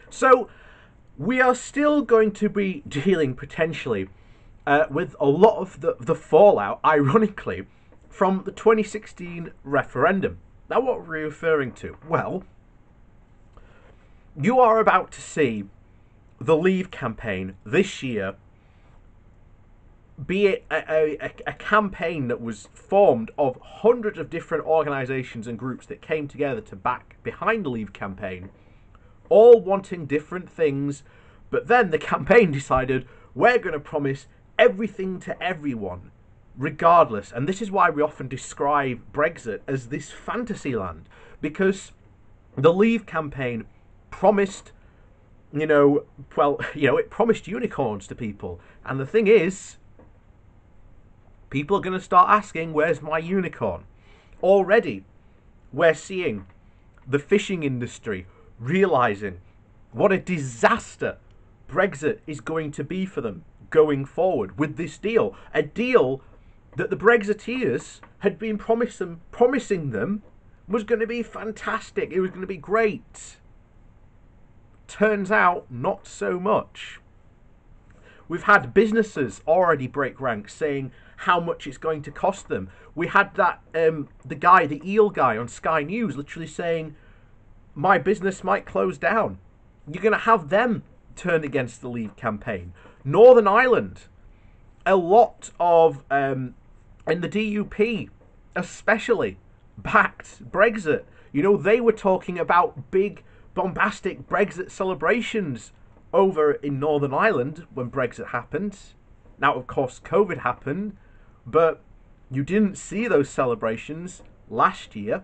So we are still going to be dealing potentially with a lot of the fallout, ironically, from the 2016 referendum. Now, what are we referring to? Well, you are about to see the Leave campaign this year be it a campaign that was formed of hundreds of different organisations and groups that came together to back behind the Leave campaign, all wanting different things, but then the campaign decided we're going to promise everything to everyone, regardless. And this is why we often describe Brexit as this fantasy land, because the Leave campaign promised, it promised unicorns to people. And the thing is, people are going to start asking, where's my unicorn? Already, we're seeing the fishing industry realising what a disaster Brexit is going to be for them going forward with this deal. A deal that the Brexiteers had been promising them was going to be fantastic. It was going to be great. Turns out, not so much. We've had businesses already break ranks saying how much it's going to cost them. We had that the eel guy on Sky News literally saying, my business might close down. You're going to have them turn against the Leave campaign. Northern Ireland, a lot of, and the DUP especially, backed Brexit. They were talking about big, bombastic Brexit celebrations over in Northern Ireland when Brexit happened. Now, of course, COVID happened, but you didn't see those celebrations last year.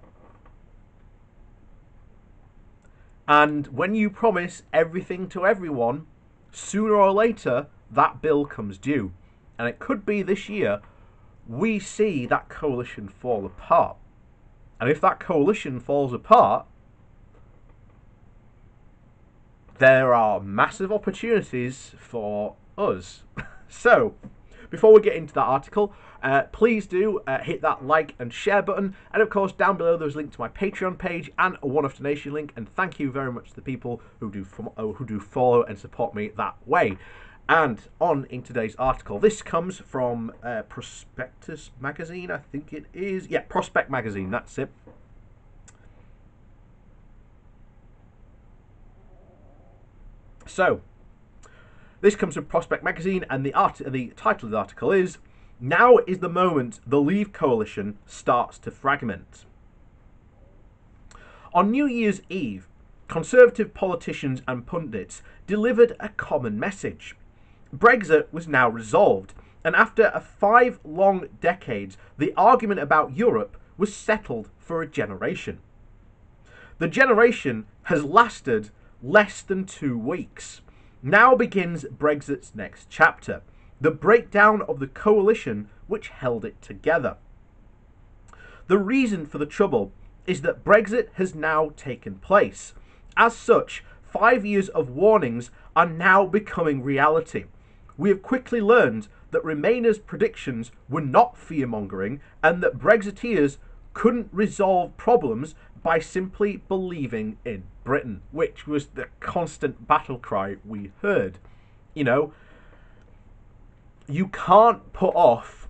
And when you promise everything to everyone, sooner or later, that bill comes due. And it could be this year we see that coalition fall apart. And if that coalition falls apart, there are massive opportunities for us. So, before we get into that article, please do hit that like and share button. And of course, down below there's a link to my Patreon page and a one-off donation link. And thank you very much to the people who do follow and support me that way. And on in today's article, this comes from Prospectus magazine, I think it is. Yeah, Prospect magazine, that's it. So, this comes from Prospect magazine, and the title of the article is, "Now is the moment the Leave coalition starts to fragment." On New Year's Eve, Conservative politicians and pundits delivered a common message. Brexit was now resolved, and after 5 long decades, the argument about Europe was settled for a generation. The generation has lasted less than 2 weeks. Now begins Brexit's next chapter, the breakdown of the coalition which held it together. The reason for the trouble is that Brexit has now taken place. As such, 5 years of warnings are now becoming reality. We have quickly learned that Remainers' predictions were not fear-mongering and that Brexiteers couldn't resolve problems by simply believing in Britain, which was the constant battle cry we heard. You can't put off,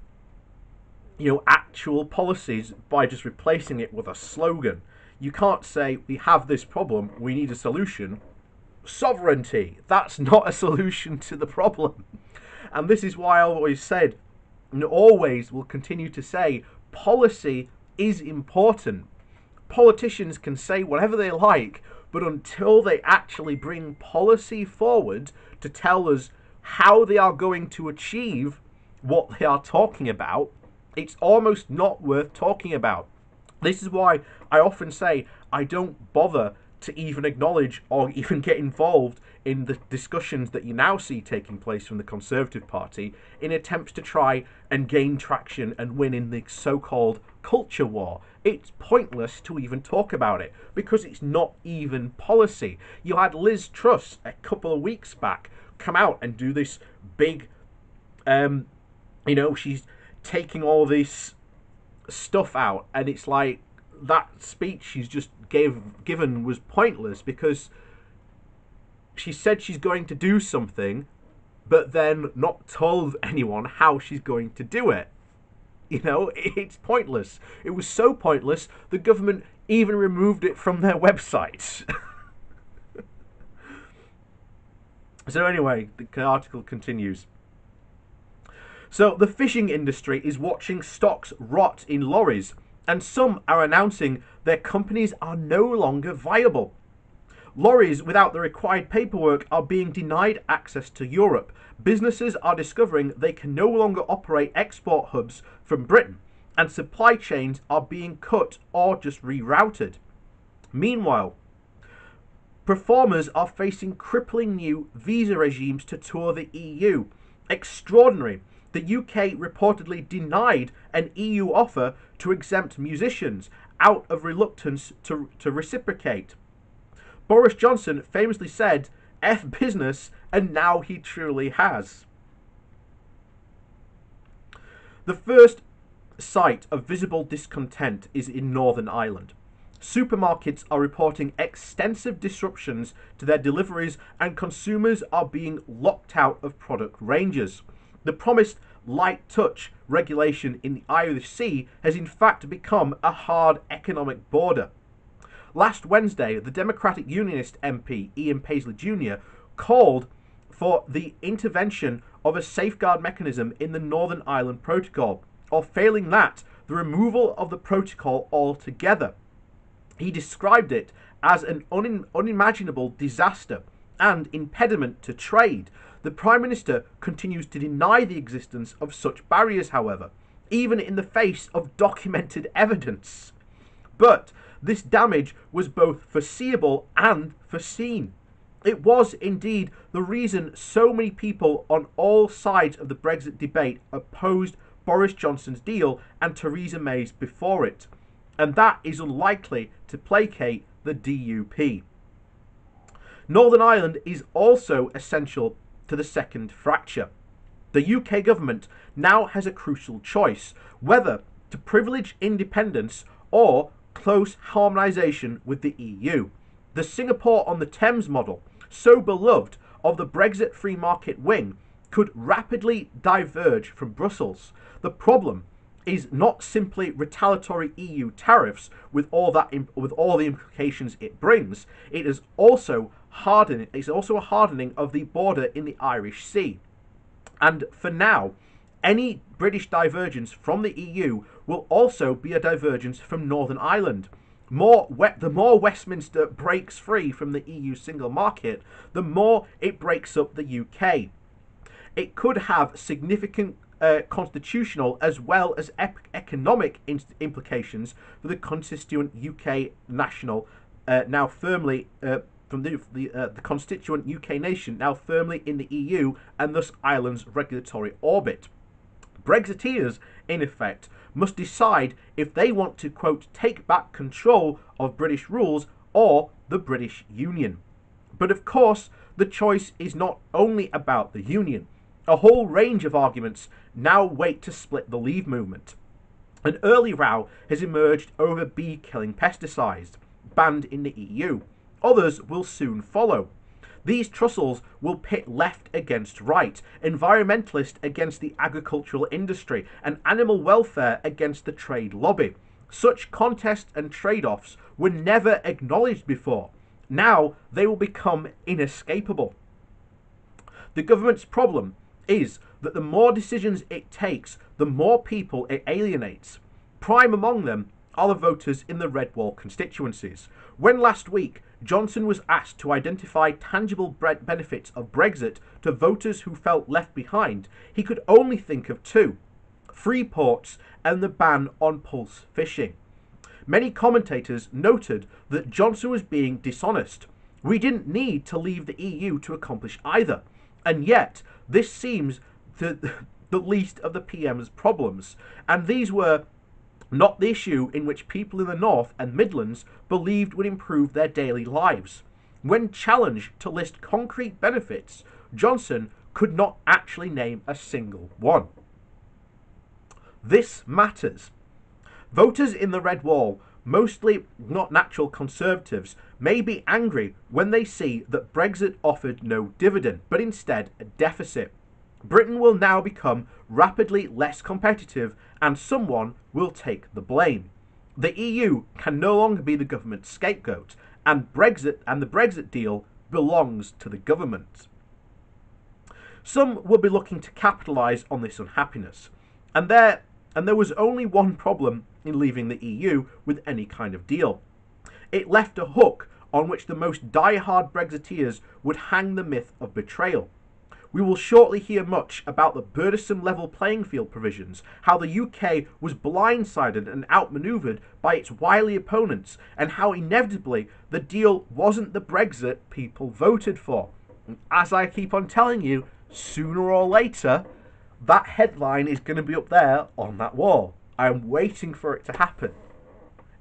actual policies by just replacing it with a slogan. You can't say, we have this problem, we need a solution. Sovereignty, that's not a solution to the problem. And this is why I always said, and always will continue to say, policy is important. Politicians can say whatever they like, but until they actually bring policy forward to tell us how they are going to achieve what they are talking about, it's almost not worth talking about. This is why I often say I don't bother to even acknowledge or even get involved in the discussions that you now see taking place from the Conservative Party in attempts to try and gain traction and win in the so-called culture war. It's pointless to even talk about it because it's not even policy. You had Liz Truss a couple of weeks back come out and do this big, she's taking all this stuff out, and it's like that speech she's just given was pointless because she said she's going to do something, but then not told anyone how she's going to do it. You know, it's pointless. It was so pointless, the government even removed it from their website. So anyway, the article continues. So the fishing industry is watching stocks rot in lorries, and some are announcing their companies are no longer viable. Lorries without the required paperwork are being denied access to Europe. Businesses are discovering they can no longer operate export hubs from Britain, and supply chains are being cut or just rerouted. Meanwhile, performers are facing crippling new visa regimes to tour the EU. Extraordinary. The UK reportedly denied an EU offer to exempt musicians out of reluctance to reciprocate. Boris Johnson famously said, "F business," and now he truly has. The first site of visible discontent is in Northern Ireland. Supermarkets are reporting extensive disruptions to their deliveries, and consumers are being locked out of product ranges. The promised light touch regulation in the Irish Sea has in fact become a hard economic border. Last Wednesday, the Democratic Unionist MP Ian Paisley Jr. called for the intervention of a safeguard mechanism in the Northern Ireland Protocol, or failing that, the removal of the protocol altogether. He described it as an unimaginable disaster and impediment to trade. The Prime Minister continues to deny the existence of such barriers, however, even in the face of documented evidence. But this damage was both foreseeable and foreseen. It was indeed the reason so many people on all sides of the Brexit debate opposed Boris Johnson's deal and Theresa May's before it, and that is unlikely to placate the DUP. Northern Ireland is also essential to the second fracture. The UK government now has a crucial choice, whether to privilege independence or close harmonisation with the EU. The Singapore on the Thames model, so beloved of the Brexit free market wing, could rapidly diverge from Brussels. The problem is not simply retaliatory EU tariffs with all the implications it brings. It is also a hardening of the border in the Irish Sea. And for now, any British divergence from the EU will also be a divergence from Northern Ireland. The more Westminster breaks free from the EU single market, the more it breaks up the UK. It could have significant constitutional as well as economic implications for the constituent UK national, now firmly from the constituent UK nation, now firmly in the EU, and thus Ireland's regulatory orbit. Brexiteers, in effect, must decide if they want to, quote, take back control of British rules or the British Union. But of course, the choice is not only about the Union. A whole range of arguments now wait to split the Leave movement. An early row has emerged over bee-killing pesticides, banned in the EU. Others will soon follow. These tussles will pit left against right, environmentalists against the agricultural industry, and animal welfare against the trade lobby. Such contests and trade-offs were never acknowledged before. Now they will become inescapable. The government's problem is that the more decisions it takes, the more people it alienates. Prime among them are the voters in the Red Wall constituencies. When last week Johnson was asked to identify tangible benefits of Brexit to voters who felt left behind, he could only think of two: free ports and the ban on pulse fishing. Many commentators noted that Johnson was being dishonest. We didn't need to leave the EU to accomplish either. And yet, this seems the least of the PM's problems. And these were not the issue in which people in the North and Midlands believed would improve their daily lives. When challenged to list concrete benefits, Johnson could not actually name a single one. This matters. Voters in the Red Wall, mostly not natural conservatives, may be angry when they see that Brexit offered no dividend, but instead a deficit. Britain will now become rapidly less competitive and someone will take the blame. The EU can no longer be the government's scapegoat, and the Brexit deal belongs to the government. Some will be looking to capitalise on this unhappiness, and there was only one problem in leaving the EU with any kind of deal. It left a hook on which the most die-hard Brexiteers would hang the myth of betrayal. We will shortly hear much about the burdensome level playing field provisions, how the UK was blindsided and outmanoeuvred by its wily opponents, and how inevitably the deal wasn't the Brexit people voted for. And as I keep on telling you, sooner or later, that headline is going to be up there on that wall. I am waiting for it to happen.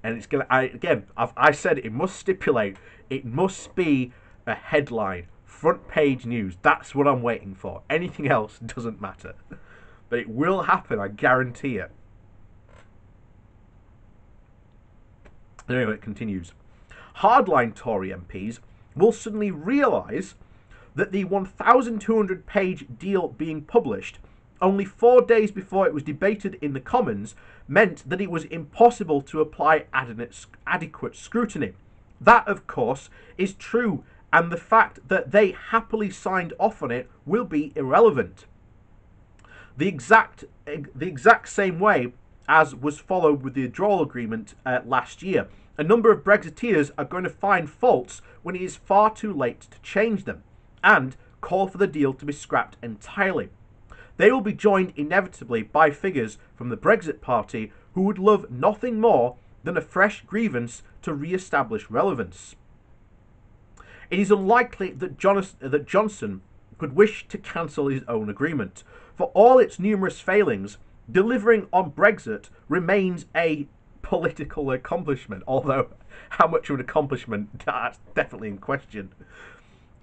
And it's going to, I said it must stipulate, it must be a headline. Front page news. That's what I'm waiting for. Anything else doesn't matter. But it will happen, I guarantee it. Anyway, it continues. Hardline Tory MPs will suddenly realise that the 1,200-page deal being published only 4 days before it was debated in the Commons meant that it was impossible to apply adequate scrutiny. That, of course, is true, and the fact that they happily signed off on it will be irrelevant. The exact same way as was followed with the withdrawal agreement last year. A number of Brexiteers are going to find faults when it is far too late to change them, and call for the deal to be scrapped entirely. They will be joined inevitably by figures from the Brexit Party who would love nothing more than a fresh grievance to re-establish relevance. It is unlikely that Johnson could wish to cancel his own agreement. For all its numerous failings, delivering on Brexit remains a political accomplishment, although how much of an accomplishment, that's definitely in question.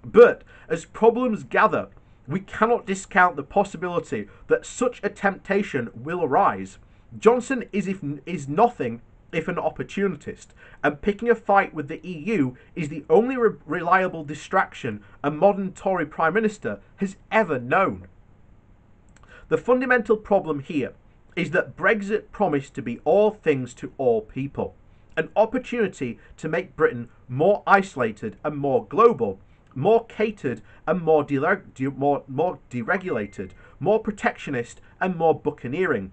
But as problems gather, we cannot discount the possibility that such a temptation will arise. Johnson is nothing if an opportunist, and picking a fight with the EU is the only reliable distraction a modern Tory Prime Minister has ever known. The fundamental problem here is that Brexit promised to be all things to all people, an opportunity to make Britain more isolated and more global, more catered and more deregulated, more protectionist and more buccaneering.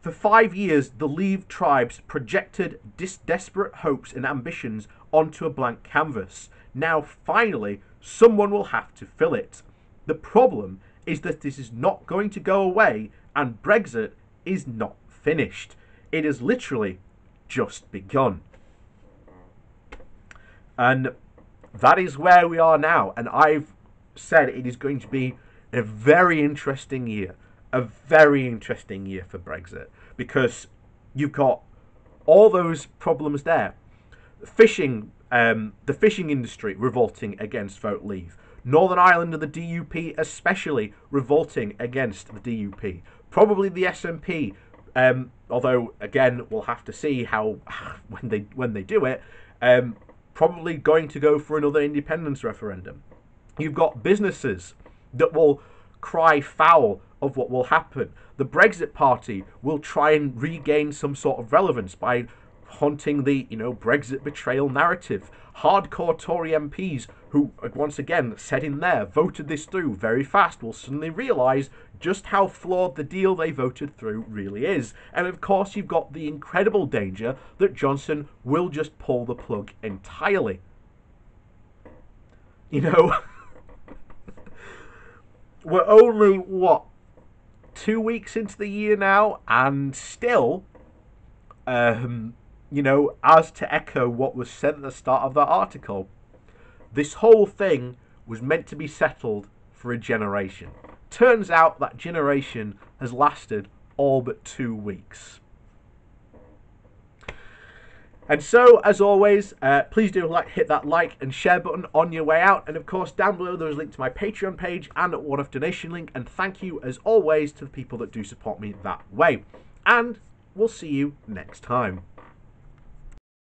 For 5 years, the Leave tribes projected desperate hopes and ambitions onto a blank canvas. Now, finally, someone will have to fill it. The problem is that this is not going to go away, and Brexit is not finished. It has literally just begun. And that is where we are now. And I've said it is going to be a very interesting year. A very interesting year for Brexit, because you've got all those problems there. The fishing industry revolting against vote leave. Northern Ireland and the DUP especially revolting against the DUP. Probably the SNP, although again we'll have to see how when they do it. Probably going to go for another independence referendum. You've got businesses that will cry foul of what will happen. The Brexit Party will try and regain some sort of relevance by haunting the, Brexit betrayal narrative. Hardcore Tory MPs who, once again, said in there, voted this through very fast, will suddenly realise just how flawed the deal they voted through really is. And of course, you've got the incredible danger that Johnson will just pull the plug entirely. We're only, 2 weeks into the year now, and still, as to echo what was said at the start of that article, this whole thing was meant to be settled for a generation. Turns out that generation has lasted all but 2 weeks. And so, as always, please do hit that like and share button on your way out. And of course, down below there is a link to my Patreon page and a one-off donation link. And thank you, as always, to the people that do support me that way. And we'll see you next time.